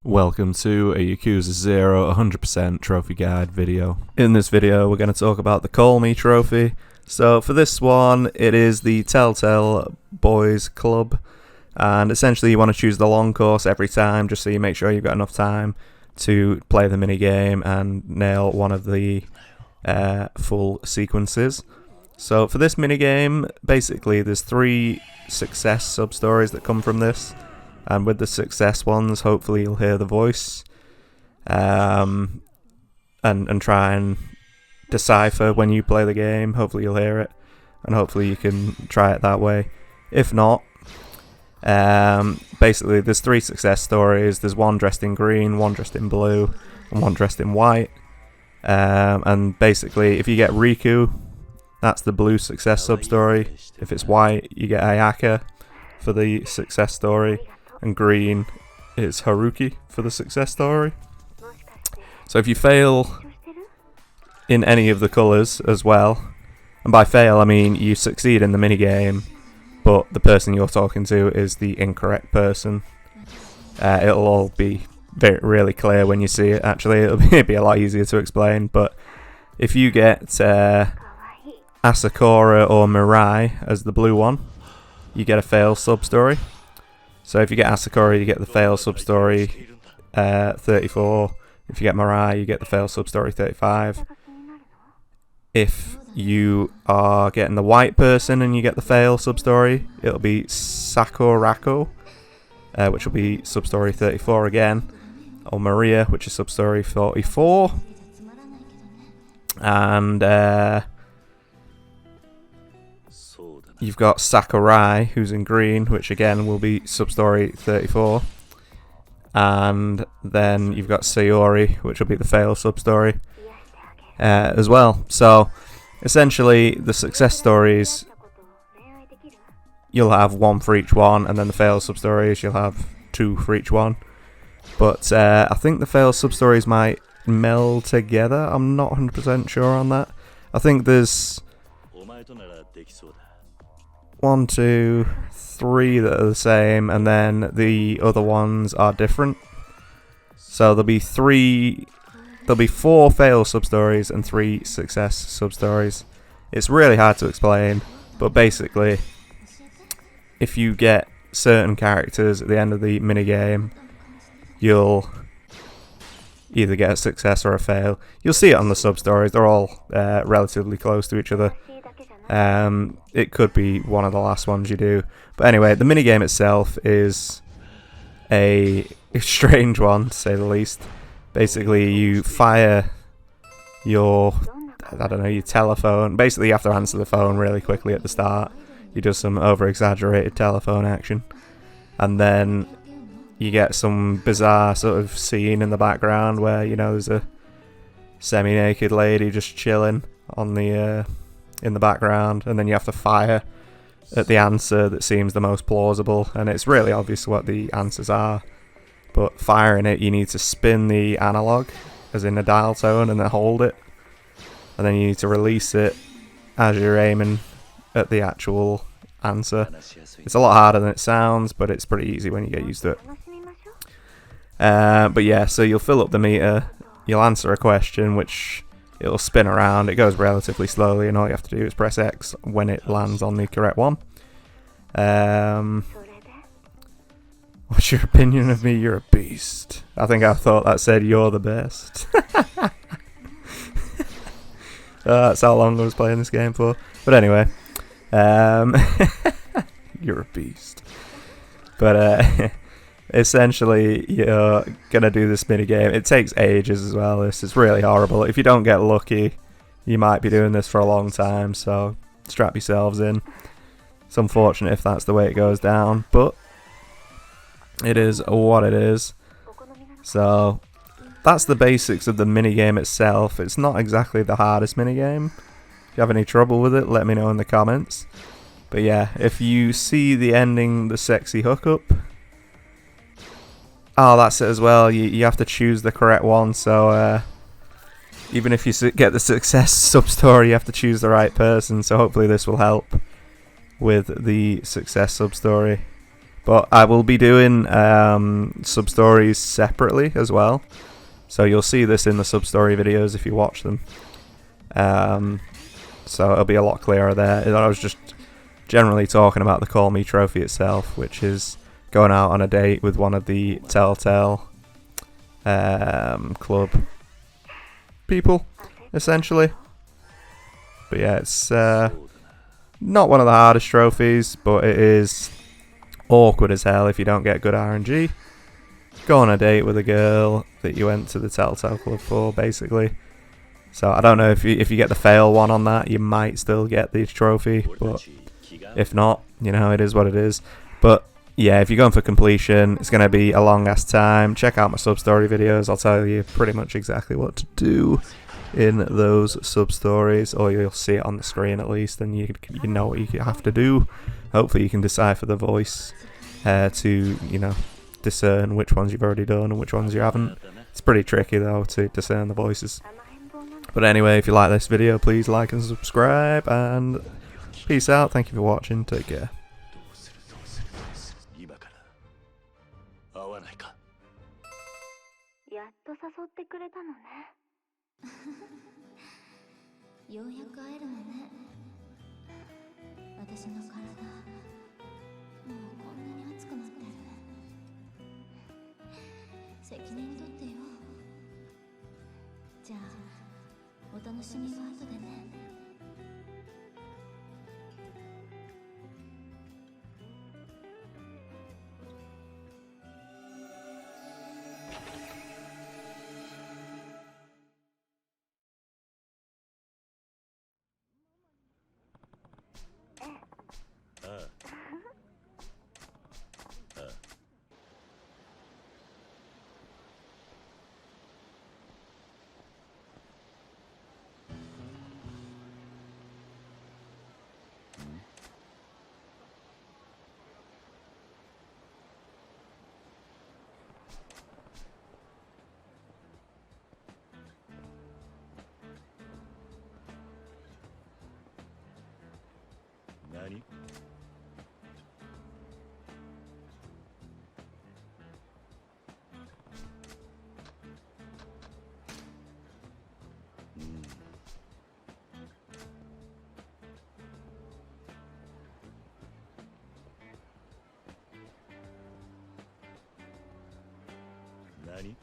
Welcome to a Yakuza 0 100% trophy guide video. In this video we're going to talk about the Call Me trophy. So for this one it is the Telltale Boys Club, and essentially you want to choose the long course every time just so you make sure you've got enough time to play the mini game and nail one of the full sequences. So for this mini game, basically there's 3 success sub-stories that come from this. And with the success ones, hopefully you'll hear the voice and try and decipher when you play the game. Hopefully you'll hear it, and hopefully you can try it that way. If not, basically there's 3 success stories. There's one dressed in green, one dressed in blue, and one dressed in white. And basically if you get Riku, that's the blue success sub-story. If it's white, you get Ayaka for the success story. And green is Haruki for the success story. So if you fail in any of the colours as well, and by fail I mean you succeed in the minigame, but the person you're talking to is the incorrect person, it'll all be really clear when you see it. Actually, it'll be a lot easier to explain, but if you get Asakura or Mirai as the blue one, you get a fail sub-story. So if you get Asakura, you get the fail sub-story 34. If you get Mirai, you get the fail sub-story 35. If you are getting the white person and you get the fail sub-story, it'll be Sakurako, which will be sub-story 34 again. Or Maria, which is sub-story 44. And you've got Sakurai, who's in green, which again will be sub-story 34. And then you've got Sayori, which will be the fail sub-story as well. So, essentially, the success stories, you'll have 1 for each one, and then the fail sub-stories, you'll have 2 for each one. But I think the fail sub-stories might meld together. I'm not 100% sure on that. I think there's 1, 2, 3 that are the same, and then the other ones are different. So there'll be 4 fail sub-stories and 3 success sub-stories. It's really hard to explain, but basically, if you get certain characters at the end of the minigame, you'll either get a success or a fail. You'll see it on the sub-stories, they're all relatively close to each other. It could be one of the last ones you do. But anyway, the minigame itself is a strange one, to say the least. Basically, you fire your telephone. Basically, you have to answer the phone really quickly at the start. You do some over-exaggerated telephone action. And then you get some bizarre sort of scene in the background where, there's a semi-naked lady just chilling on the in the background, and then you have to fire at the answer that seems the most plausible, and it's really obvious what the answers are, but firing it, you need to spin the analog as in a dial tone and then hold it, and then you need to release it as you're aiming at the actual answer. It's a lot harder than it sounds, but it's pretty easy when you get used to it. But yeah, so you'll fill up the meter, you'll answer a question which it'll spin around. It goes relatively slowly, and all you have to do is press X when it lands on the correct one. What's your opinion of me? You're a beast. I think I thought that said you're the best. That's how long I was playing this game for. But anyway, you're a beast. But essentially, you're going to do this minigame. It takes ages as well. This is really horrible. If you don't get lucky, you might be doing this for a long time, so strap yourselves in. It's unfortunate if that's the way it goes down, but it is what it is. So, that's the basics of the minigame itself. It's not exactly the hardest minigame. If you have any trouble with it, let me know in the comments. But yeah, if you see the ending, the sexy hookup, that's it as well. You have to choose the correct one. So even if you get the success sub-story, you have to choose the right person. So hopefully this will help with the success sub-story. But I will be doing sub-stories separately as well. So you'll see this in the sub-story videos if you watch them. So it'll be a lot clearer there. I was just generally talking about the Call Me trophy itself, which is going out on a date with one of the Telltale club people, essentially. But yeah, it's not one of the hardest trophies, but it is awkward as hell if you don't get good RNG. Go on a date with a girl that you went to the Telltale Club for, basically. So I don't know if you get the fail one on that, you might still get the trophy, but if not, you know, it is what it is. But yeah, if you're going for completion, it's going to be a long ass time. Check out my sub-story videos, I'll tell you pretty much exactly what to do in those sub-stories, or you'll see it on the screen at least, and you know what you have to do. Hopefully you can decipher the voice to, you know, discern which ones you've already done and which ones you haven't. It's pretty tricky though to discern the voices. But anyway, if you like this video, please like and subscribe, and peace out. Thank you for watching. Take care. やっと誘ってくれたのね。ようやく会えるのね。私の体、もうこんなに熱くなってる。責任取ってよ。じゃあ、お楽しみは後でね。何？何？